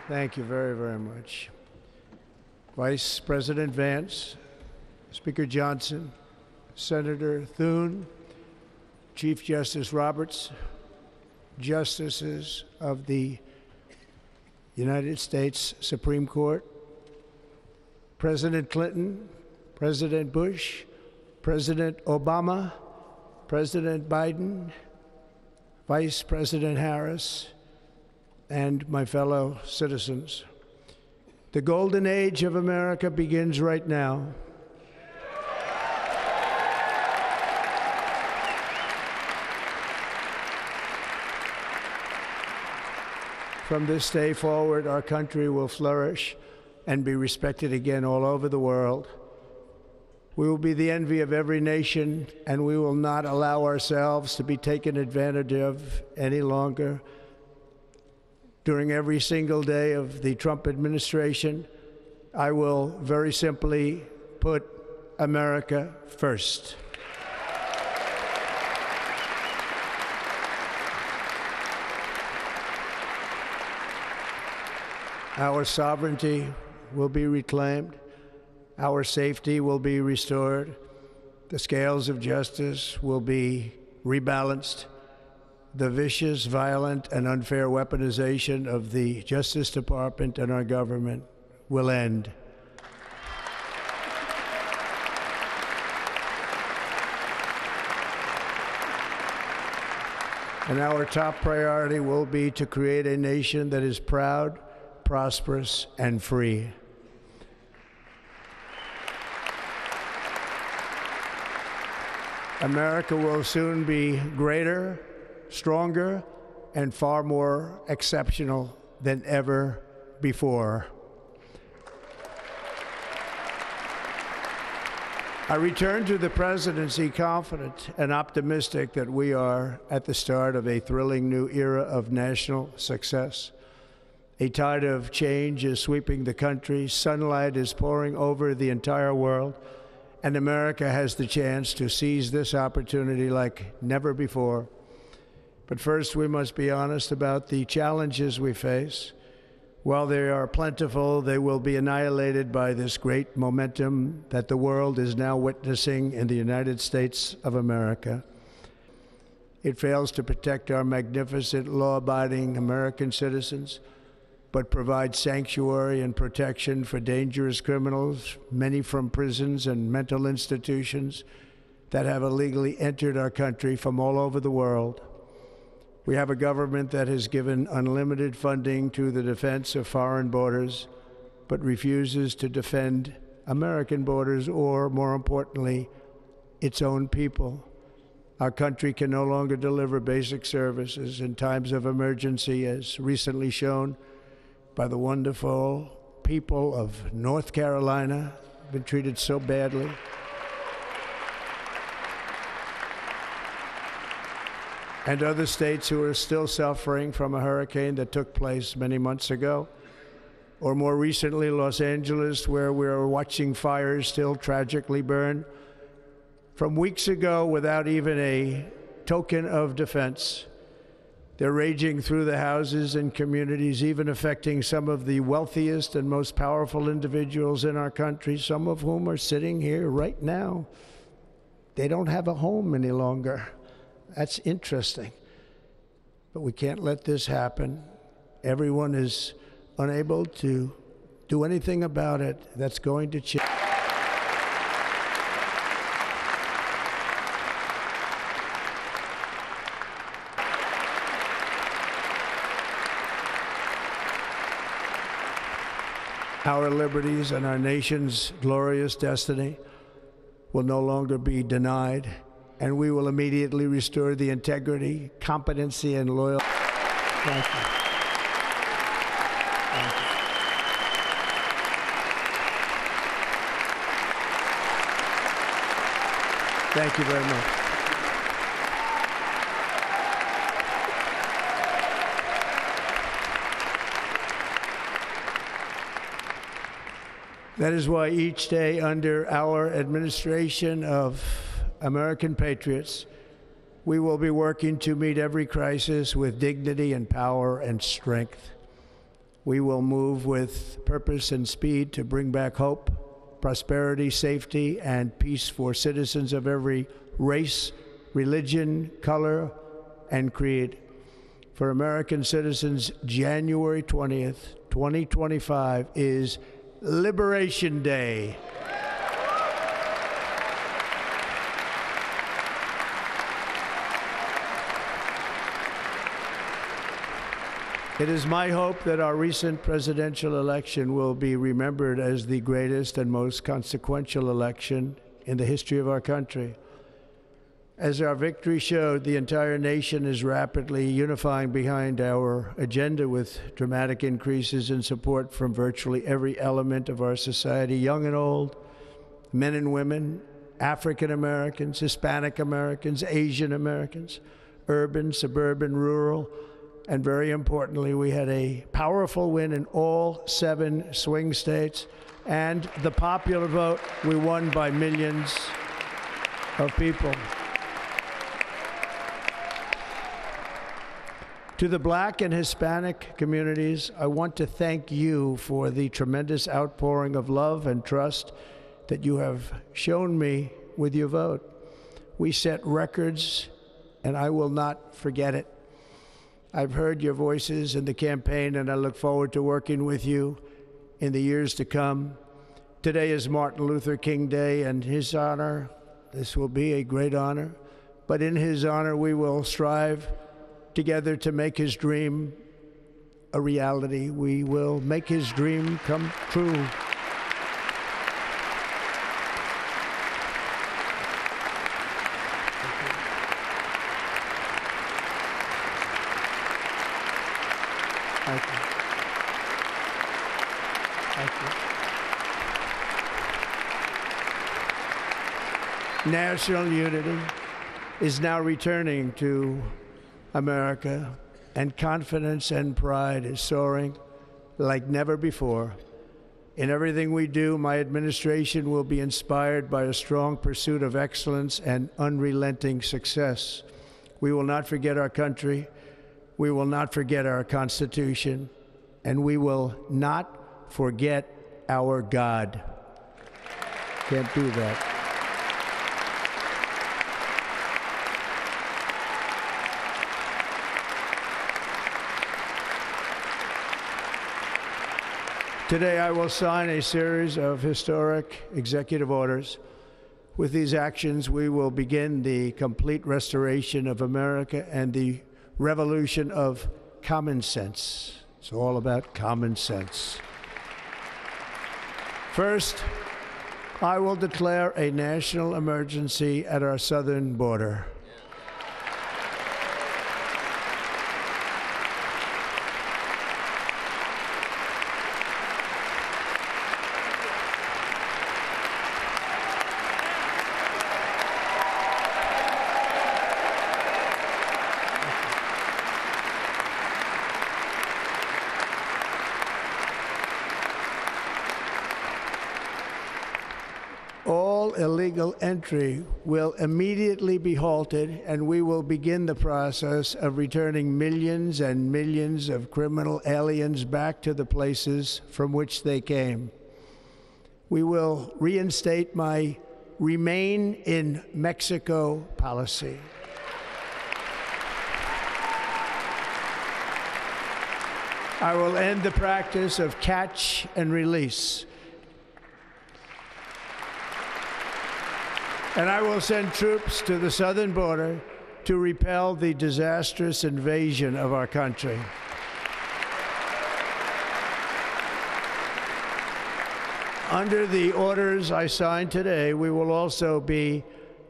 Thank you very, very much. Vice President Vance, Speaker Johnson, Senator Thune, Chief Justice Roberts, Justices of the United States Supreme Court, President Clinton, President Bush, President Obama, President Biden, Vice President Harris, and my fellow citizens. The golden age of America begins right now. From this day forward, our country will flourish and be respected again all over the world. We will be the envy of every nation, and we will not allow ourselves to be taken advantage of any longer. During every single day of the Trump administration, I will very simply put America first. Our sovereignty will be reclaimed. Our safety will be restored. The scales of justice will be rebalanced. The vicious, violent, and unfair weaponization of the Justice Department and our government will end. And our top priority will be to create a nation that is proud, prosperous, and free. America will soon be greater, stronger, and far more exceptional than ever before. I return to the presidency confident and optimistic that we are at the start of a thrilling new era of national success. A tide of change is sweeping the country, sunlight is pouring over the entire world, and America has the chance to seize this opportunity like never before. But first, we must be honest about the challenges we face. While they are plentiful, they will be annihilated by this great momentum that the world is now witnessing in the United States of America. It fails to protect our magnificent, law-abiding American citizens, but provides sanctuary and protection for dangerous criminals, many from prisons and mental institutions that have illegally entered our country from all over the world. We have a government that has given unlimited funding to the defense of foreign borders, but refuses to defend American borders or, more importantly, its own people. Our country can no longer deliver basic services in times of emergency, as recently shown by the wonderful people of North Carolina, been treated so badly. And other states who are still suffering from a hurricane that took place many months ago. Or more recently, Los Angeles, where we are watching fires still tragically burn from weeks ago without even a token of defense. They're raging through the houses and communities, even affecting some of the wealthiest and most powerful individuals in our country, some of whom are sitting here right now. They don't have a home any longer. That's interesting. But we can't let this happen. Everyone is unable to do anything about it. That's going to change. Our liberties and our nation's glorious destiny will no longer be denied, and we will immediately restore the integrity, competency, and loyalty. Thank you. Thank you. Thank you very much. That is why each day under our administration of American patriots, we will be working to meet every crisis with dignity and power and strength. We will move with purpose and speed to bring back hope, prosperity, safety, and peace for citizens of every race, religion, color, and creed. For American citizens, January 20th, 2025 is Liberation Day. It is my hope that our recent presidential election will be remembered as the greatest and most consequential election in the history of our country. As our victory showed, the entire nation is rapidly unifying behind our agenda with dramatic increases in support from virtually every element of our society, young and old, men and women, African Americans, Hispanic Americans, Asian Americans, urban, suburban, rural, and very importantly, we had a powerful win in all 7 swing states, and the popular vote, we won by millions of people. To the Black and Hispanic communities, I want to thank you for the tremendous outpouring of love and trust that you have shown me with your vote. We set records, and I will not forget it. I've heard your voices in the campaign, and I look forward to working with you in the years to come. Today is Martin Luther King Day, and his honor, this will be a great honor, but in his honor, we will strive together to make his dream a reality. We will make his dream come true. Thank you. Thank you. National unity is now returning to America, and confidence and pride is soaring like never before. In everything we do, my administration will be inspired by a strong pursuit of excellence and unrelenting success. We will not forget our country. We will not forget our Constitution, and we will not forget our God. Can't do that. Today, I will sign a series of historic executive orders. With these actions, we will begin the complete restoration of America and the revolution of common sense. It's all about common sense. First, I will declare a national emergency at our southern border. All illegal entry will immediately be halted, and we will begin the process of returning millions and millions of criminal aliens back to the places from which they came. We will reinstate my Remain in Mexico policy. I will end the practice of catch and release. And I will send troops to the southern border to repel the disastrous invasion of our country. Under the orders I signed today, we will also be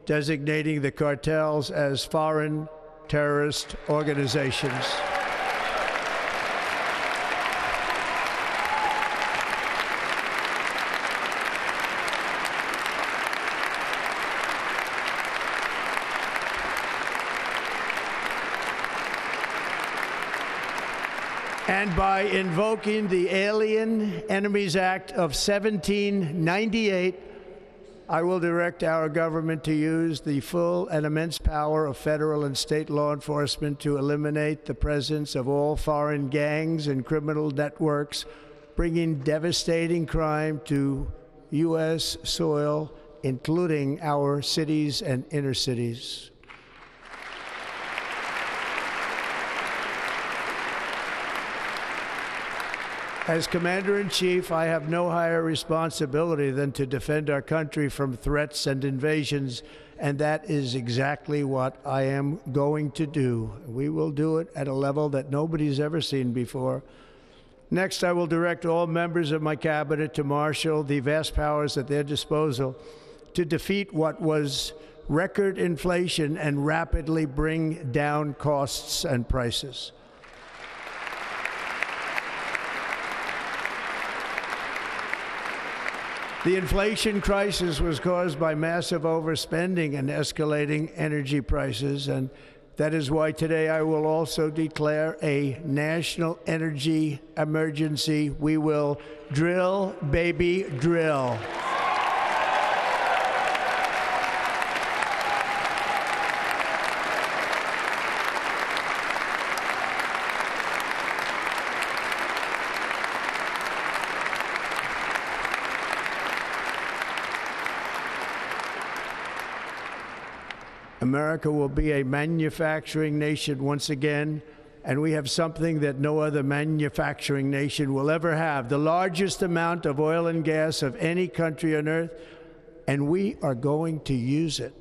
designating the cartels as foreign terrorist organizations. And by invoking the Alien Enemies Act of 1798, I will direct our government to use the full and immense power of federal and state law enforcement to eliminate the presence of all foreign gangs and criminal networks, bringing devastating crime to U.S. soil, including our cities and inner cities. As Commander-in-Chief, I have no higher responsibility than to defend our country from threats and invasions, and that is exactly what I am going to do. We will do it at a level that nobody's ever seen before. Next, I will direct all members of my cabinet to marshal the vast powers at their disposal to defeat what was record inflation and rapidly bring down costs and prices. The inflation crisis was caused by massive overspending and escalating energy prices, and that is why today I will also declare a national energy emergency. We will drill, baby, drill. America will be a manufacturing nation once again, and we have something that no other manufacturing nation will ever have, the largest amount of oil and gas of any country on earth, and we are going to use it.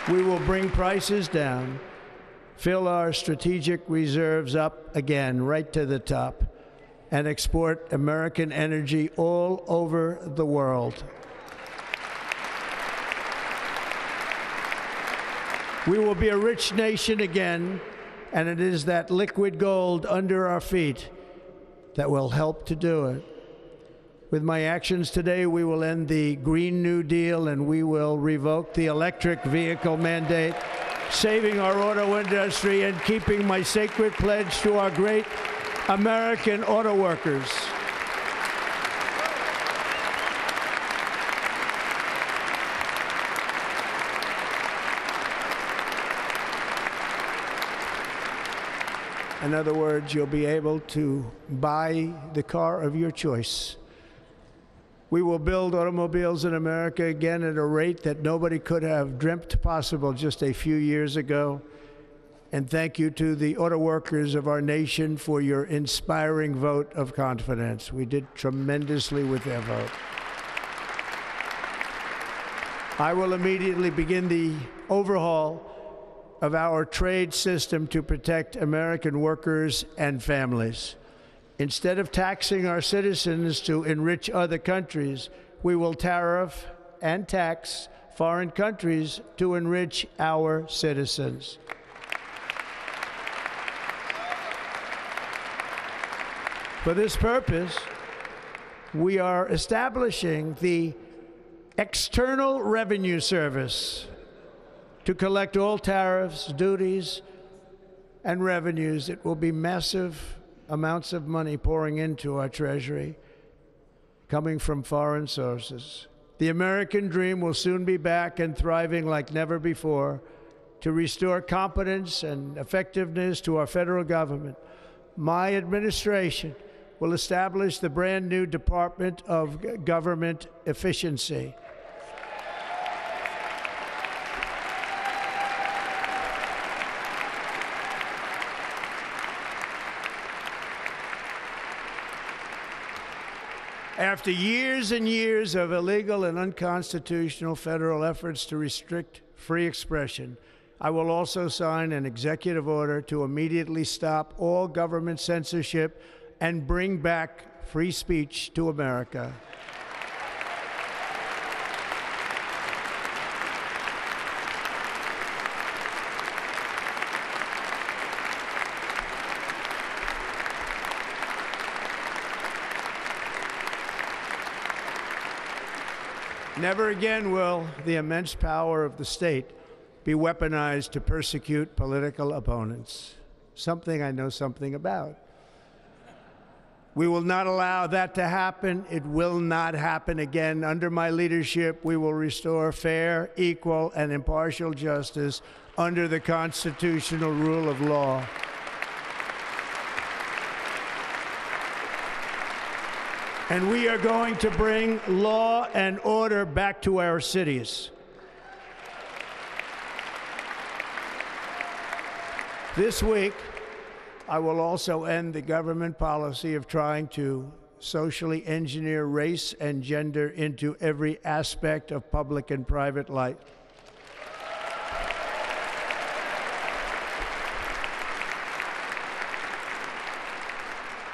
We will bring prices down, fill our strategic reserves up again, right to the top, and export American energy all over the world. We will be a rich nation again, and it is that liquid gold under our feet that will help to do it. With my actions today, we will end the Green New Deal, and we will revoke the electric vehicle mandate, saving our auto industry and keeping my sacred pledge to our great American auto workers. In other words, you'll be able to buy the car of your choice. We will build automobiles in America again at a rate that nobody could have dreamt possible just a few years ago. And thank you to the auto workers of our nation for your inspiring vote of confidence. We did tremendously with their vote. I will immediately begin the overhaul of our trade system to protect American workers and families. Instead of taxing our citizens to enrich other countries, we will tariff and tax foreign countries to enrich our citizens. For this purpose, we are establishing the External Revenue Service to collect all tariffs, duties, and revenues. It will be massive amounts of money pouring into our treasury, coming from foreign sources. The American dream will soon be back and thriving like never before to restore competence and effectiveness to our federal government. My administration will establish the brand new Department of Government Efficiency. After years and years of illegal and unconstitutional federal efforts to restrict free expression, I will also sign an executive order to immediately stop all government censorship and bring back free speech to America. Never again will the immense power of the state be weaponized to persecute political opponents, something I know something about. We will not allow that to happen. It will not happen again. Under my leadership, we will restore fair, equal, and impartial justice under the constitutional rule of law. And we are going to bring law and order back to our cities. This week, I will also end the government policy of trying to socially engineer race and gender into every aspect of public and private life.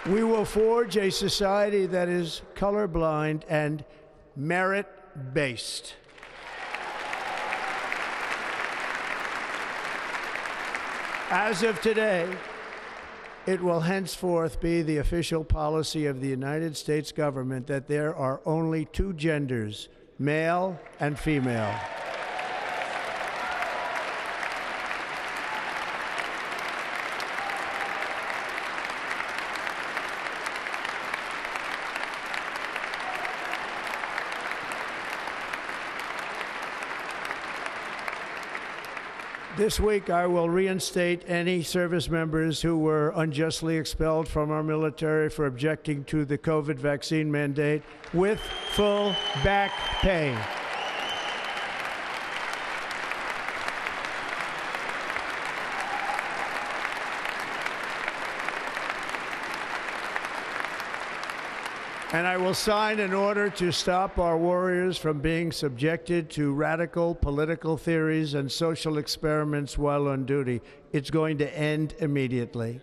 We will forge a society that is colorblind and merit-based. As of today, it will henceforth be the official policy of the United States government that there are only two genders, male and female. This week, I will reinstate any service members who were unjustly expelled from our military for objecting to the COVID vaccine mandate with full back pay. And I will sign an order to stop our warriors from being subjected to radical political theories and social experiments while on duty. It's going to end immediately.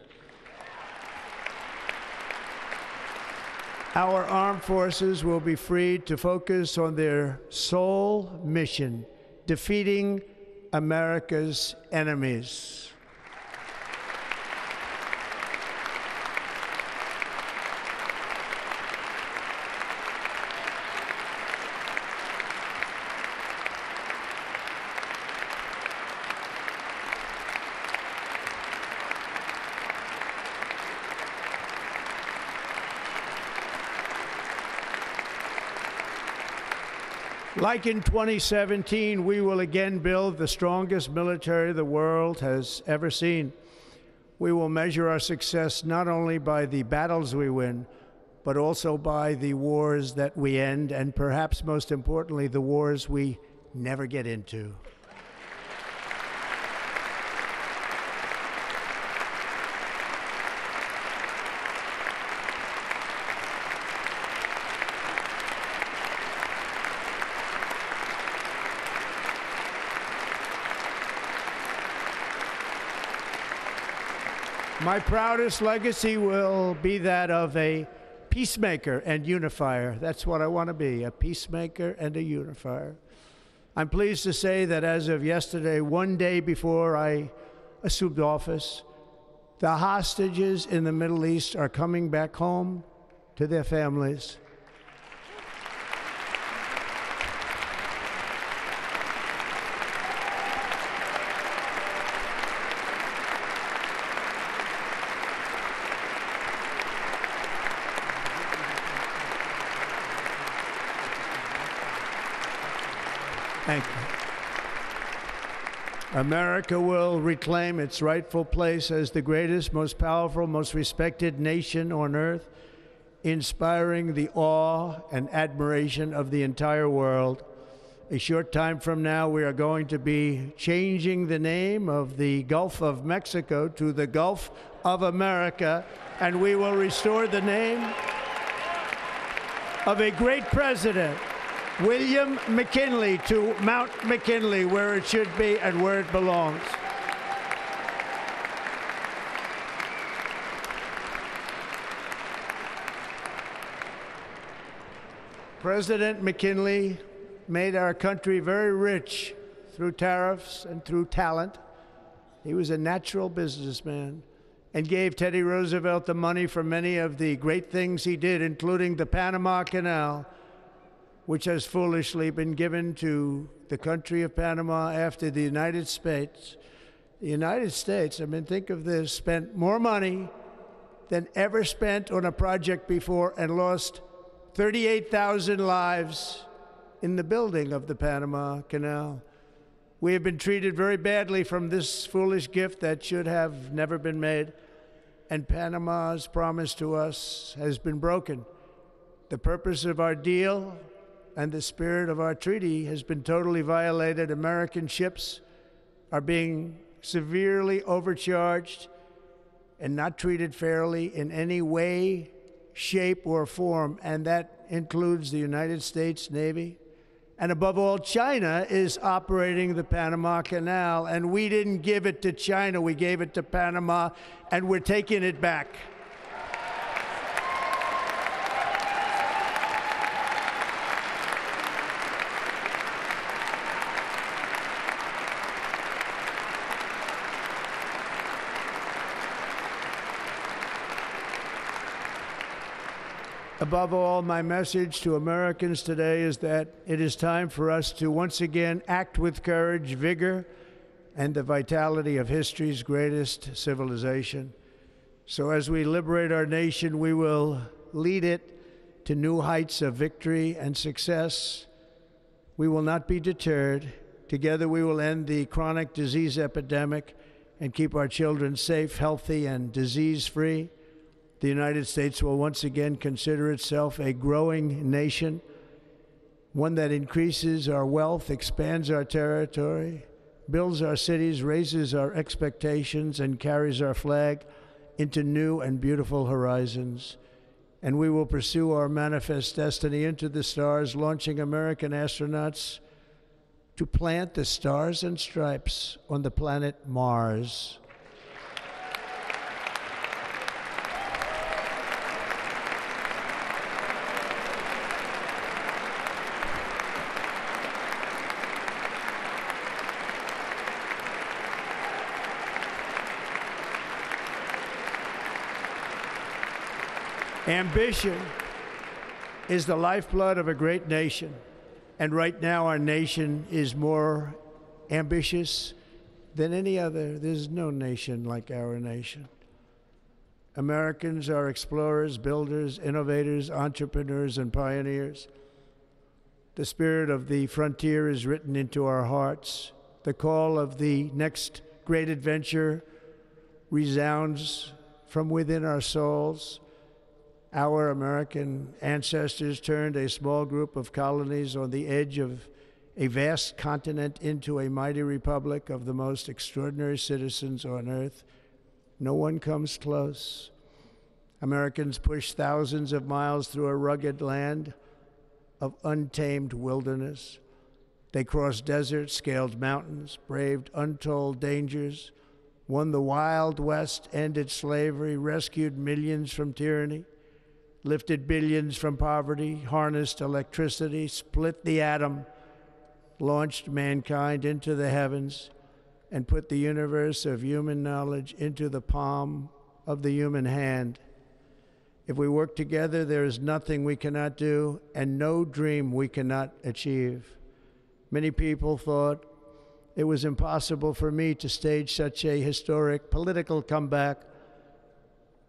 Our armed forces will be freed to focus on their sole mission, defeating America's enemies. Like in 2017, we will again build the strongest military the world has ever seen. We will measure our success not only by the battles we win, but also by the wars that we end, and perhaps most importantly, the wars we never get into. My proudest legacy will be that of a peacemaker and unifier. That's what I want to be, a peacemaker and a unifier. I'm pleased to say that as of yesterday, one day before I assumed office, the hostages in the Middle East are coming back home to their families. Thank you. America will reclaim its rightful place as the greatest, most powerful, most respected nation on earth, inspiring the awe and admiration of the entire world. A short time from now, we are going to be changing the name of the Gulf of Mexico to the Gulf of America, and we will restore the name of a great president, William McKinley, to Mount McKinley, where it should be and where it belongs. President McKinley made our country very rich through tariffs and through talent. He was a natural businessman and gave Teddy Roosevelt the money for many of the great things he did, including the Panama Canal, which has foolishly been given to the country of Panama after the United States. The United States, I mean, think of this, spent more money than ever spent on a project before and lost 38,000 lives in the building of the Panama Canal. We have been treated very badly from this foolish gift that should have never been made, and Panama's promise to us has been broken. The purpose of our deal and the spirit of our treaty has been totally violated. American ships are being severely overcharged and not treated fairly in any way, shape, or form, and that includes the United States Navy. And above all, China is operating the Panama Canal, and we didn't give it to China, we gave it to Panama, and we're taking it back. Above all, my message to Americans today is that it is time for us to once again act with courage, vigor, and the vitality of history's greatest civilization. So as we liberate our nation, we will lead it to new heights of victory and success. We will not be deterred. Together we will end the chronic disease epidemic and keep our children safe, healthy, and disease-free. The United States will once again consider itself a growing nation, one that increases our wealth, expands our territory, builds our cities, raises our expectations, and carries our flag into new and beautiful horizons. And we will pursue our manifest destiny into the stars, launching American astronauts to plant the stars and stripes on the planet Mars. Ambition is the lifeblood of a great nation, and right now our nation is more ambitious than any other. There's no nation like our nation. Americans are explorers, builders, innovators, entrepreneurs, and pioneers. The spirit of the frontier is written into our hearts. The call of the next great adventure resounds from within our souls. Our American ancestors turned a small group of colonies on the edge of a vast continent into a mighty republic of the most extraordinary citizens on earth. No one comes close. Americans pushed thousands of miles through a rugged land of untamed wilderness. They crossed deserts, scaled mountains, braved untold dangers, won the Wild West, ended slavery, rescued millions from tyranny, lifted billions from poverty, harnessed electricity, split the atom, launched mankind into the heavens, and put the universe of human knowledge into the palm of the human hand. If we work together, there is nothing we cannot do and no dream we cannot achieve. Many people thought it was impossible for me to stage such a historic political comeback.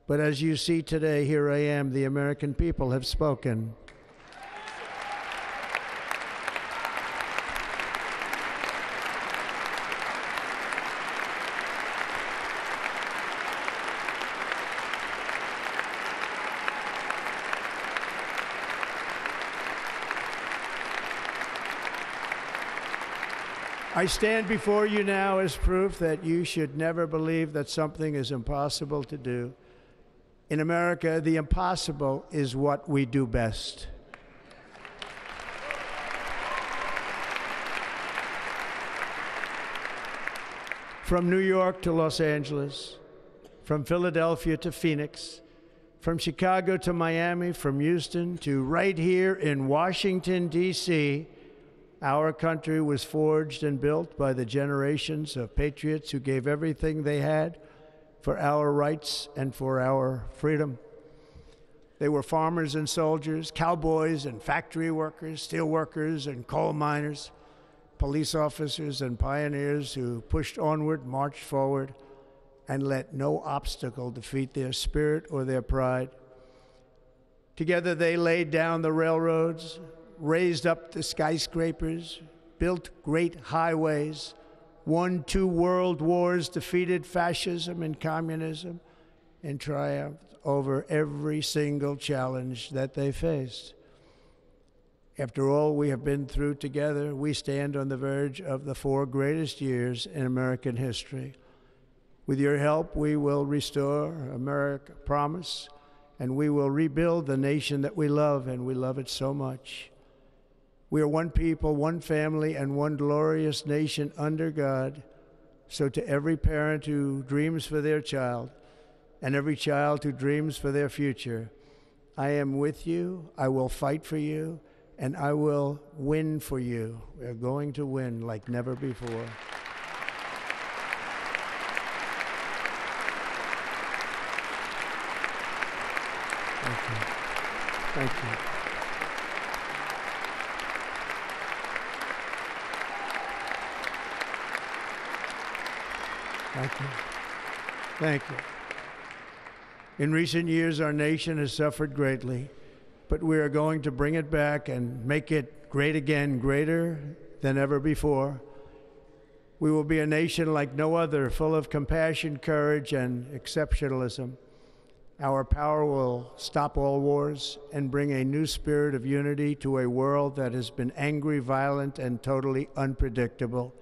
But as you see today, here I am. The American people have spoken. I stand before you now as proof that you should never believe that something is impossible to do. In America, the impossible is what we do best. From New York to Los Angeles, from Philadelphia to Phoenix, from Chicago to Miami, from Houston to right here in Washington, D.C., our country was forged and built by the generations of patriots who gave everything they had for our rights and for our freedom. They were farmers and soldiers, cowboys and factory workers, steel workers and coal miners, police officers and pioneers who pushed onward, marched forward, and let no obstacle defeat their spirit or their pride. Together they laid down the railroads, raised up the skyscrapers, built great highways, won 2 world wars, defeated fascism and communism, and triumphed over every single challenge that they faced. After all we have been through together, we stand on the verge of the 4 greatest years in American history. With your help, we will restore America promise, and we will rebuild the nation that we love, and we love it so much. We are one people, one family, and one glorious nation under God. So to every parent who dreams for their child, and every child who dreams for their future, I am with you, I will fight for you, and I will win for you. We are going to win like never before. Thank you. Thank you. Thank you. Thank you. In recent years, our nation has suffered greatly, but we are going to bring it back and make it great again, greater than ever before. We will be a nation like no other, full of compassion, courage, and exceptionalism. Our power will stop all wars and bring a new spirit of unity to a world that has been angry, violent, and totally unpredictable.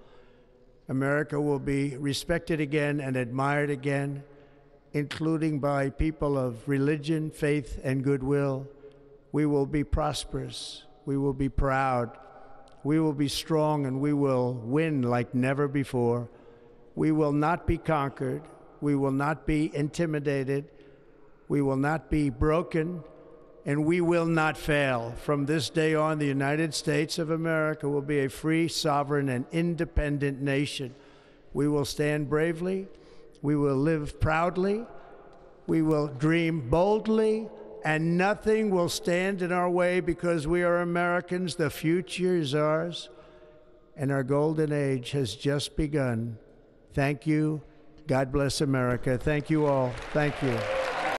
America will be respected again and admired again, including by people of religion, faith, and goodwill. We will be prosperous. We will be proud. We will be strong, and we will win like never before. We will not be conquered. We will not be intimidated. We will not be broken, and we will not fail. From this day on, the United States of America will be a free, sovereign, and independent nation. We will stand bravely. We will live proudly. We will dream boldly, and nothing will stand in our way because we are Americans. The future is ours, and our golden age has just begun. Thank you. God bless America. Thank you all. Thank you.